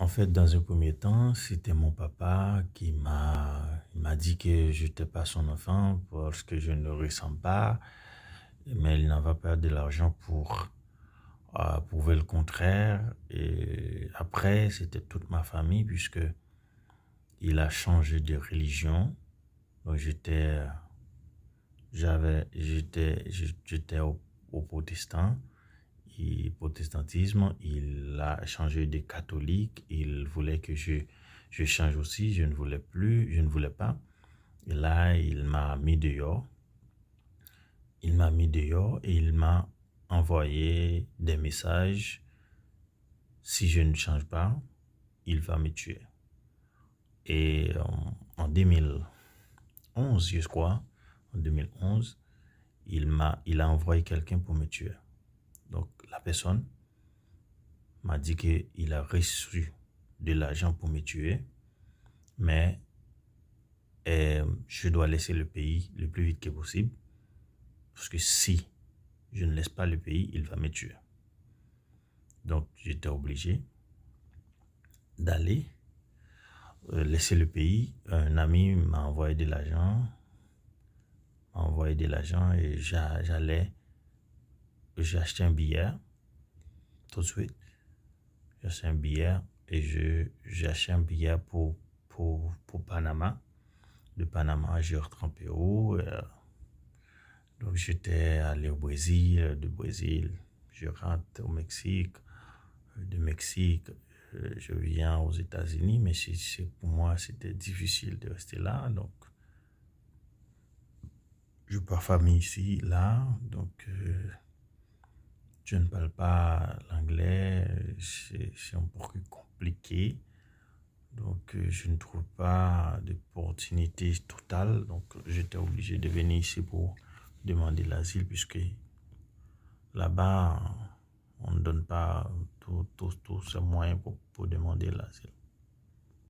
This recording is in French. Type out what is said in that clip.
En fait, dans un premier temps, c'était mon papa il m'a dit que je n'étais pas son enfant parce que je ne le ressens pas, mais il n'en va pas de l'argent pour prouver le contraire. Et après, c'était toute ma famille puisque il a changé de religion. Donc j'étais au protestant. Protestantisme, il a changé de catholique, il voulait que je change aussi, je ne voulais plus, je ne voulais pas. Et là, il m'a mis dehors. Il m'a mis dehors et il m'a envoyé des messages. Si je ne change pas, il va me tuer. Et en 2011, je crois, en 2011, il a envoyé quelqu'un pour me tuer. Donc, la personne m'a dit qu'il a reçu de l'argent pour me tuer, mais je dois laisser le pays le plus vite que possible, parce que si je ne laisse pas le pays, il va me tuer. Donc j'étais obligé d'aller laisser le pays. Un ami m'a envoyé de l'argent et j'ai acheté un billet tout de suite. J'ai acheté un billet et j'ai acheté un billet pour Panama. De Panama, je rentre en Pérou. Donc, j'étais allé au Brésil. Du Brésil, je rentre au Mexique. Du Mexique, je viens aux États-Unis. Mais pour moi, c'était difficile de rester là. Donc, je n'ai pas famille ici, là. Donc, je ne parle pas l'anglais. C'est un peu compliqué. Donc, je ne trouve pas d'opportunité totale. Donc, j'étais obligé de venir ici pour demander l'asile, puisque là-bas, on ne donne pas tous ces moyens pour demander l'asile.